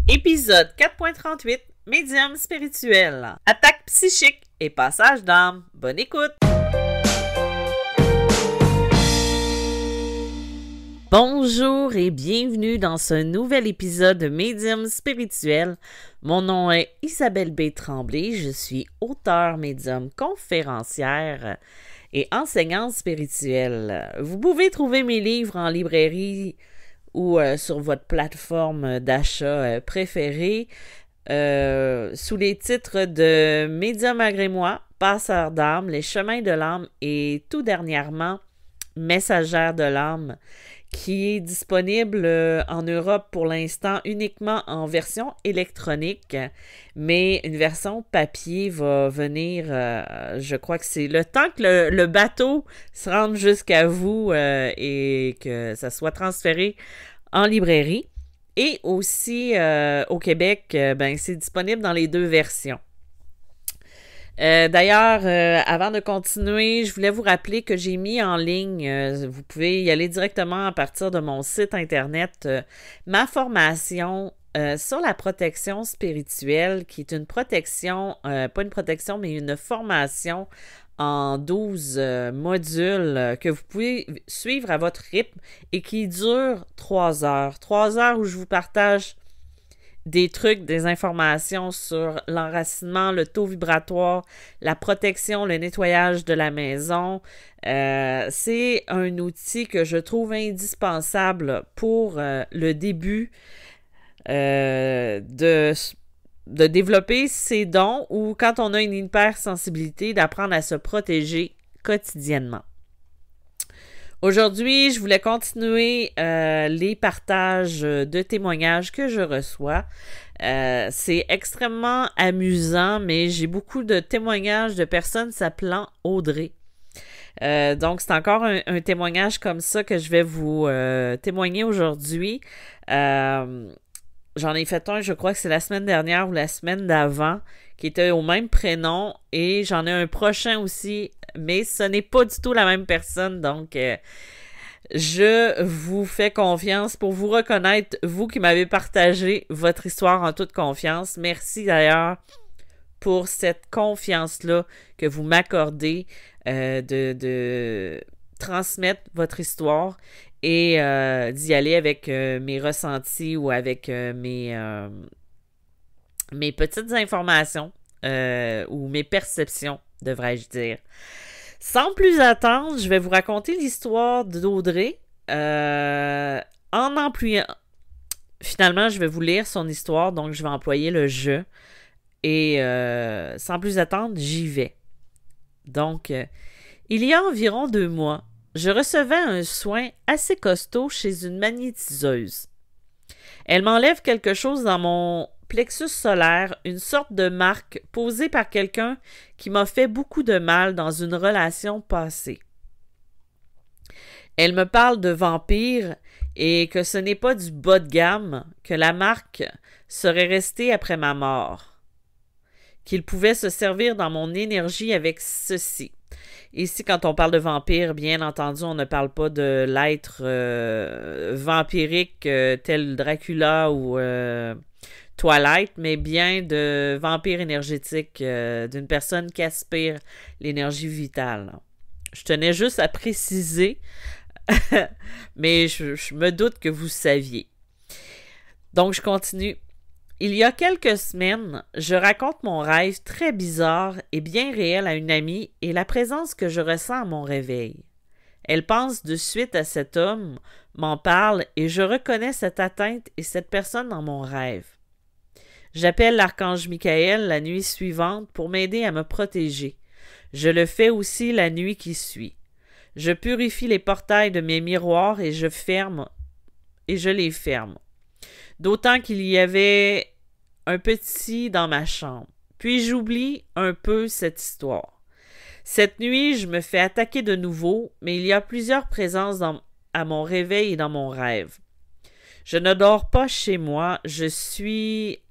Épisode 4.38, médium spirituel. Attaque psychique et passage d'âme. Bonne écoute! Bonjour et bienvenue dans ce nouvel épisode de Médium spirituel. Mon nom est Isabelle B. Tremblay, je suis auteure médium conférencière et enseignante spirituelle. Vous pouvez trouver mes livres en librairie ou sur votre plateforme d'achat préférée sous les titres de Médium agré moi, Passeur d'âme, Les chemins de l'âme et tout dernièrement Messagère de l'âme, qui est disponible en Europe pour l'instant uniquement en version électronique, mais une version papier va venir, je crois que c'est le temps que le bateau se rende jusqu'à vous et que ça soit transféré en librairie. Et aussi au Québec, c'est disponible dans les deux versions. D'ailleurs, avant de continuer, je voulais vous rappeler que j'ai mis en ligne, vous pouvez y aller directement à partir de mon site internet, ma formation sur la protection spirituelle, qui est une protection, pas une protection, mais une formation en 12 modules que vous pouvez suivre à votre rythme et qui dure 3 heures. 3 heures où je vous partage des trucs, des informations sur l'enracinement, le taux vibratoire, la protection, le nettoyage de la maison. C'est un outil que je trouve indispensable pour le début de développer ses dons ou quand on a une hypersensibilité, d'apprendre à se protéger quotidiennement. Aujourd'hui, je voulais continuer les partages de témoignages que je reçois. C'est extrêmement amusant, mais j'ai beaucoup de témoignages de personnes s'appelant Audrey. Donc, c'est encore un témoignage comme ça que je vais vous témoigner aujourd'hui. J'en ai fait un, je crois que c'est la semaine dernière ou la semaine d'avant, qui était au même prénom, et j'en ai un prochain aussi, mais ce n'est pas du tout la même personne, donc je vous fais confiance pour vous reconnaître, vous qui m'avez partagé votre histoire en toute confiance. Merci d'ailleurs pour cette confiance-là que vous m'accordez de transmettre votre histoire et d'y aller avec mes ressentis ou avec mes petites informations ou mes perceptions, devrais-je dire. Sans plus attendre, je vais vous raconter l'histoire d'Audrey en employant... Finalement, je vais vous lire son histoire, donc je vais employer le « je ». Et sans plus attendre, j'y vais. Donc, il y a environ 2 mois, je recevais un soin assez costaud chez une magnétiseuse. Elle m'enlève quelque chose dans mon plexus solaire, une sorte de marque posée par quelqu'un qui m'a fait beaucoup de mal dans une relation passée. Elle me parle de vampire et que ce n'est pas du bas de gamme, que la marque serait restée après ma mort, qu'il pouvait se servir dans mon énergie avec ceci. Ici, quand on parle de vampire, bien entendu, on ne parle pas de l'être vampirique tel Dracula ou Twilight, mais bien de vampire énergétique, d'une personne qui aspire l'énergie vitale. Je tenais juste à préciser, mais je me doute que vous saviez. Donc, je continue. Il y a quelques semaines, je raconte mon rêve très bizarre et bien réel à une amie et la présence que je ressens à mon réveil. Elle pense de suite à cet homme, m'en parle et je reconnais cette atteinte et cette personne dans mon rêve. J'appelle l'archange Michael la nuit suivante pour m'aider à me protéger. Je le fais aussi la nuit qui suit. Je purifie les portails de mes miroirs et je les ferme. D'autant qu'il y avait un petit dans ma chambre. Puis j'oublie un peu cette histoire. Cette nuit, je me fais attaquer de nouveau, mais il y a plusieurs présences à mon réveil et dans mon rêve. Je ne dors pas chez moi, je suis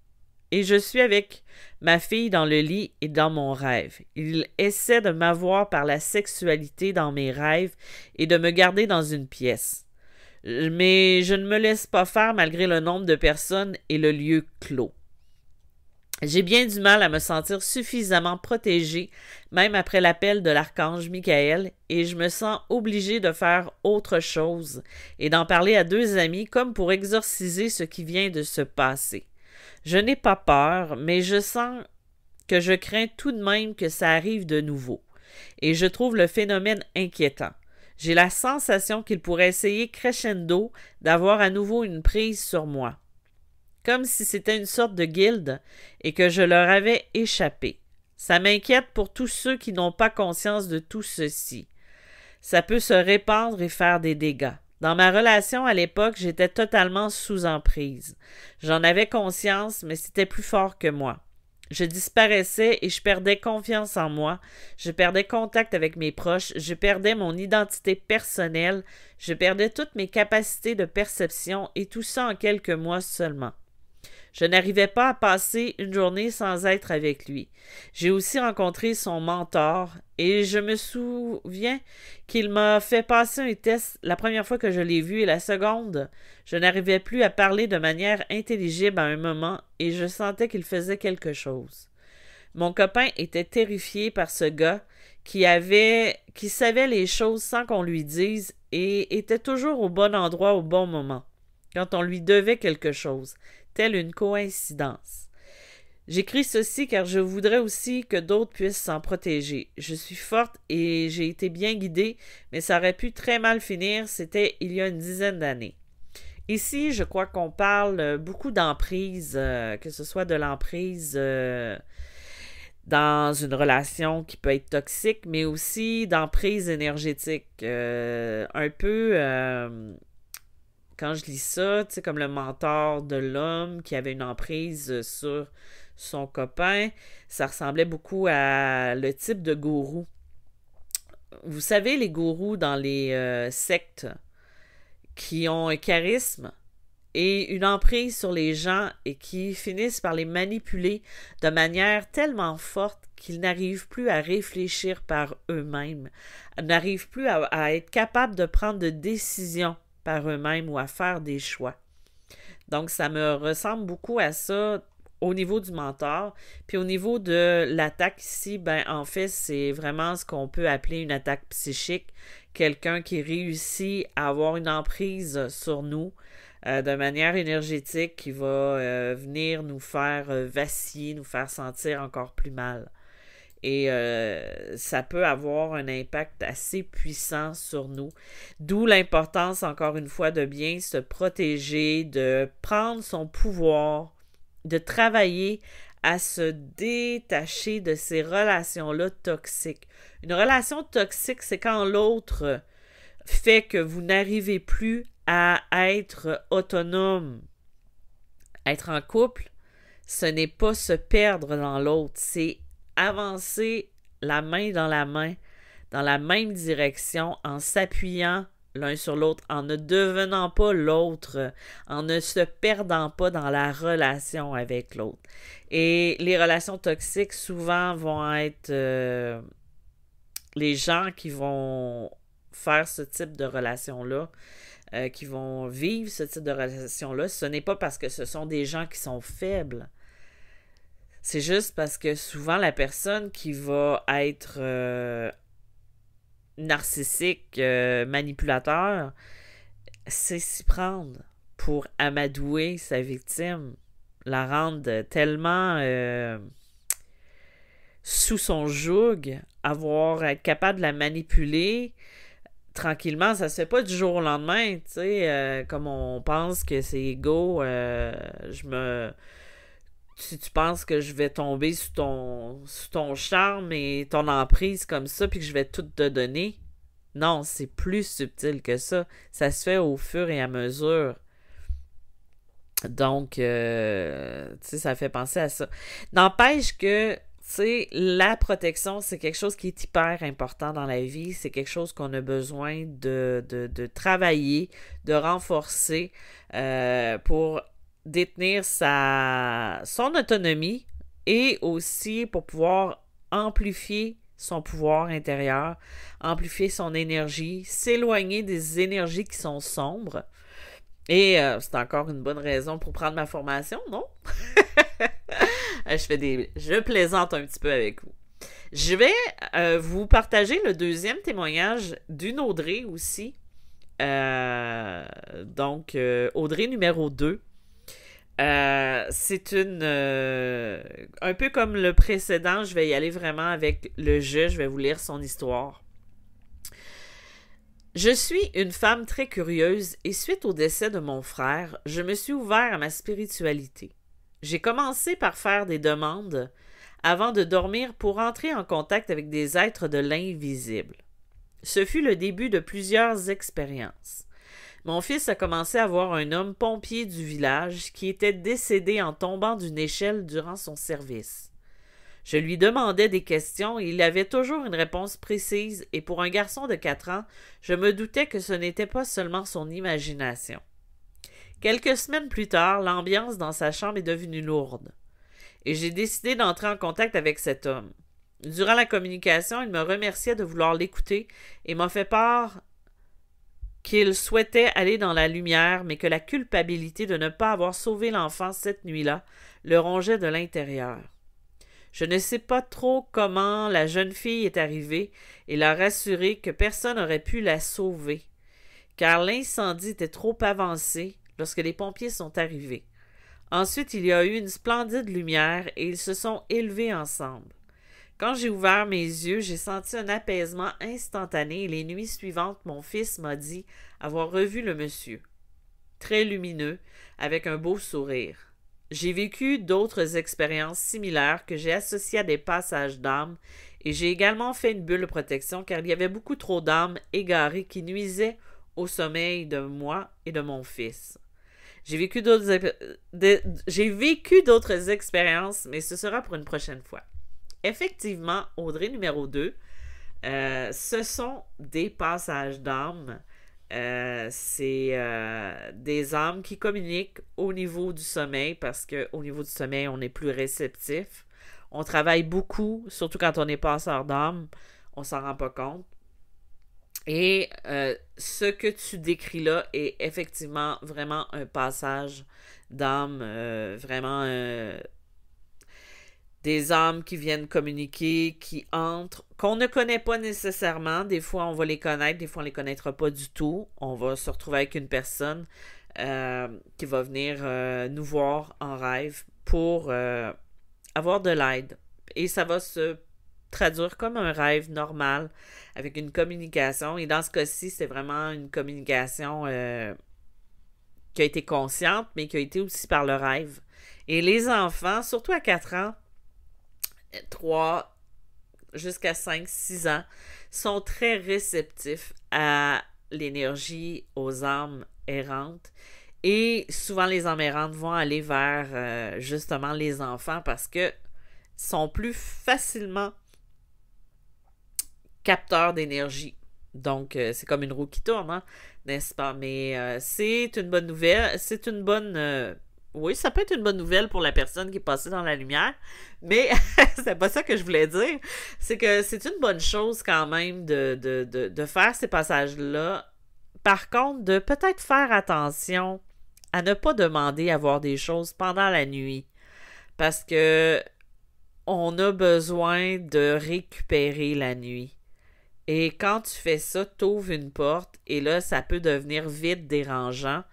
avec ma fille dans le lit et dans mon rêve. Il essaie de m'avoir par la sexualité dans mes rêves et de me garder dans une pièce. Mais je ne me laisse pas faire malgré le nombre de personnes et le lieu clos. J'ai bien du mal à me sentir suffisamment protégée, même après l'appel de l'archange Michael, et je me sens obligée de faire autre chose et d'en parler à 2 amis comme pour exorciser ce qui vient de se passer. Je n'ai pas peur, mais je sens que je crains tout de même que ça arrive de nouveau, et je trouve le phénomène inquiétant. J'ai la sensation qu'il pourrait essayer crescendo d'avoir à nouveau une prise sur moi, comme si c'était une sorte de guilde et que je leur avais échappé. Ça m'inquiète pour tous ceux qui n'ont pas conscience de tout ceci. Ça peut se répandre et faire des dégâts. Dans ma relation à l'époque, j'étais totalement sous emprise. J'en avais conscience, mais c'était plus fort que moi. Je disparaissais et je perdais confiance en moi, je perdais contact avec mes proches, je perdais mon identité personnelle, je perdais toutes mes capacités de perception et tout ça en quelques mois seulement. Je n'arrivais pas à passer une journée sans être avec lui. J'ai aussi rencontré son mentor et je me souviens qu'il m'a fait passer un test la première fois que je l'ai vu et la seconde, je n'arrivais plus à parler de manière intelligible à un moment et je sentais qu'il faisait quelque chose. Mon copain était terrifié par ce gars qui savait les choses sans qu'on lui dise et était toujours au bon endroit au bon moment, quand on lui devait quelque chose, telle une coïncidence. J'écris ceci car je voudrais aussi que d'autres puissent s'en protéger. Je suis forte et j'ai été bien guidée, mais ça aurait pu très mal finir, c'était il y a une dizaine d'années. Ici, je crois qu'on parle beaucoup d'emprise, que ce soit de l'emprise dans une relation qui peut être toxique, mais aussi d'emprise énergétique. Un peu, quand je lis ça, tu sais, comme le mentor de l'homme qui avait une emprise sur son copain, ça ressemblait beaucoup à le type de gourou. Vous savez, les gourous dans les sectes qui ont un charisme et une emprise sur les gens et qui finissent par les manipuler de manière tellement forte qu'ils n'arrivent plus à réfléchir par eux-mêmes, n'arrivent plus à être capables de prendre de décisions par eux-mêmes ou à faire des choix. Donc, ça me ressemble beaucoup à ça au niveau du mentor. Puis au niveau de l'attaque ici, ben en fait, c'est vraiment ce qu'on peut appeler une attaque psychique. Quelqu'un qui réussit à avoir une emprise sur nous de manière énergétique qui va venir nous faire vaciller, nous faire sentir encore plus mal. Et ça peut avoir un impact assez puissant sur nous. D'où l'importance, encore une fois, de bien se protéger, de prendre son pouvoir, de travailler à se détacher de ces relations-là toxiques. Une relation toxique, c'est quand l'autre fait que vous n'arrivez plus à être autonome. Être en couple, ce n'est pas se perdre dans l'autre, c'est avancer la main dans la même direction, en s'appuyant l'un sur l'autre, en ne devenant pas l'autre, en ne se perdant pas dans la relation avec l'autre. Et les relations toxiques, souvent, vont être les gens qui vont faire ce type de relation-là, qui vont vivre ce type de relation-là. Ce n'est pas parce que ce sont des gens qui sont faibles. C'est juste parce que souvent, la personne qui va être narcissique, manipulateur, c'est s'y prendre pour amadouer sa victime, la rendre tellement sous son joug, être capable de la manipuler tranquillement. Ça se fait pas du jour au lendemain, tu sais, comme on pense que c'est égaux, si tu penses que je vais tomber sous ton charme et ton emprise comme ça, puis que je vais tout te donner. Non, c'est plus subtil que ça. Ça se fait au fur et à mesure. Donc, tu sais, ça fait penser à ça. N'empêche que, tu sais, la protection, c'est quelque chose qui est hyper important dans la vie. C'est quelque chose qu'on a besoin de travailler, de renforcer pour détenir son autonomie et aussi pour pouvoir amplifier son pouvoir intérieur, amplifier son énergie, s'éloigner des énergies qui sont sombres Et c'est encore une bonne raison pour prendre ma formation, non? Je plaisante un petit peu avec vous. Je vais vous partager le deuxième témoignage d'une Audrey aussi. Donc, Audrey numéro 2. C'est un peu comme le précédent, je vais y aller vraiment avec le jeu, je vais vous lire son histoire. Je suis une femme très curieuse et suite au décès de mon frère, je me suis ouvert à ma spiritualité. J'ai commencé par faire des demandes avant de dormir pour entrer en contact avec des êtres de l'invisible. Ce fut le début de plusieurs expériences. Mon fils a commencé à voir un homme pompier du village qui était décédé en tombant d'une échelle durant son service. Je lui demandais des questions et il avait toujours une réponse précise et pour un garçon de 4 ans, je me doutais que ce n'était pas seulement son imagination. Quelques semaines plus tard, l'ambiance dans sa chambre est devenue lourde et j'ai décidé d'entrer en contact avec cet homme. Durant la communication, il me remerciait de vouloir l'écouter et m'a fait part qu'il souhaitait aller dans la lumière, mais que la culpabilité de ne pas avoir sauvé l'enfant cette nuit-là le rongeait de l'intérieur. Je ne sais pas trop comment la jeune fille est arrivée et l'a rassuré que personne n'aurait pu la sauver, car l'incendie était trop avancé lorsque les pompiers sont arrivés. Ensuite, il y a eu une splendide lumière et ils se sont élevés ensemble. Quand j'ai ouvert mes yeux, j'ai senti un apaisement instantané et les nuits suivantes, mon fils m'a dit avoir revu le monsieur. Très lumineux, avec un beau sourire. J'ai vécu d'autres expériences similaires que j'ai associées à des passages d'âme et j'ai également fait une bulle de protection car il y avait beaucoup trop d'âmes égarées qui nuisaient au sommeil de moi et de mon fils. J'ai vécu d'autres expériences, mais ce sera pour une prochaine fois. Effectivement, Audrey numéro 2, ce sont des passages d'âme. C'est des âmes qui communiquent au niveau du sommeil parce qu'au niveau du sommeil, on est plus réceptif. On travaille beaucoup, surtout quand on est passeur d'âme, on s'en rend pas compte. Et ce que tu décris là est effectivement vraiment un passage d'âme, vraiment des âmes qui viennent communiquer, qui entrent, qu'on ne connaît pas nécessairement. Des fois, on va les connaître, des fois, on ne les connaîtra pas du tout. On va se retrouver avec une personne qui va venir nous voir en rêve pour avoir de l'aide. Et ça va se traduire comme un rêve normal avec une communication. Et dans ce cas-ci, c'est vraiment une communication qui a été consciente, mais qui a été aussi par le rêve. Et les enfants, surtout à 4 ans, 3 jusqu'à 5, 6 ans, sont très réceptifs à l'énergie, aux âmes errantes. Et souvent, les âmes errantes vont aller vers justement les enfants parce que sont plus facilement capteurs d'énergie. Donc, c'est comme une roue qui tourne, hein, n'est-ce pas? Mais c'est une bonne nouvelle. C'est une bonne... oui, ça peut être une bonne nouvelle pour la personne qui est passée dans la lumière, mais c'est pas ça que je voulais dire. C'est que c'est une bonne chose quand même de faire ces passages-là. Par contre, de peut-être faire attention à ne pas demander à voir des choses pendant la nuit. Parce que on a besoin de récupérer la nuit. Et quand tu fais ça, tu ouvres une porte et là, ça peut devenir vite dérangeant.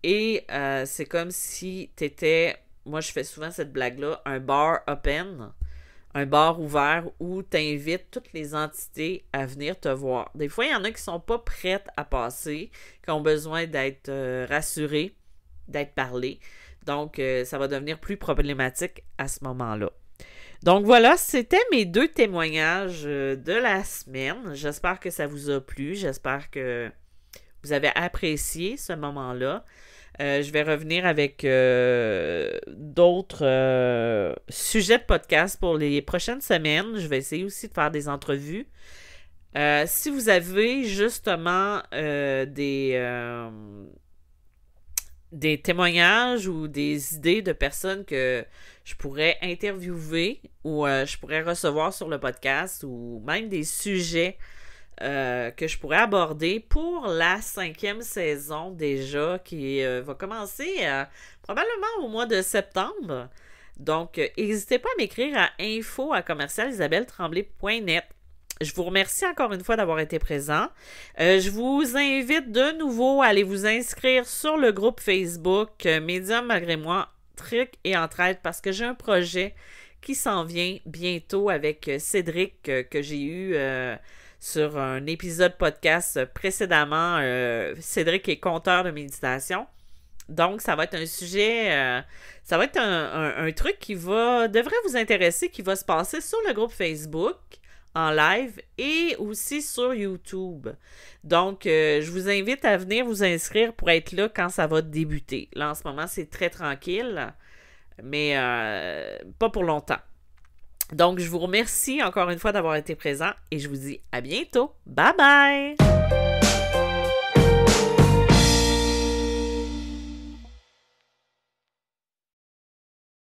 Et c'est comme si tu étais, moi je fais souvent cette blague-là, un bar open, un bar ouvert où tu invites toutes les entités à venir te voir. Des fois, il y en a qui sont pas prêtes à passer, qui ont besoin d'être rassurées, d'être parlées. Donc, ça va devenir plus problématique à ce moment-là. Donc voilà, c'était mes 2 témoignages de la semaine. J'espère que ça vous a plu. J'espère que vous avez apprécié ce moment-là. Je vais revenir avec d'autres sujets de podcast pour les prochaines semaines. Je vais essayer aussi de faire des entrevues. Si vous avez justement des témoignages ou des idées de personnes que je pourrais interviewer ou je pourrais recevoir sur le podcast ou même des sujets que je pourrais aborder pour la 5e saison déjà, qui va commencer probablement au mois de septembre. Donc, n'hésitez pas à m'écrire à info@commercialisabelletremblay.net. Je vous remercie encore une fois d'avoir été présent. Je vous invite de nouveau à aller vous inscrire sur le groupe Facebook Médium malgré moi, trucs et entraide, parce que j'ai un projet qui s'en vient bientôt avec Cédric que j'ai eu sur un épisode podcast précédemment. Cédric est conteur de méditation. Donc, ça va être un sujet, ça va être un truc qui devrait vous intéresser, qui va se passer sur le groupe Facebook en live et aussi sur YouTube. Donc, je vous invite à venir vous inscrire pour être là quand ça va débuter. Là, en ce moment, c'est très tranquille, mais pas pour longtemps. Donc, je vous remercie encore une fois d'avoir été présent et je vous dis à bientôt. Bye bye!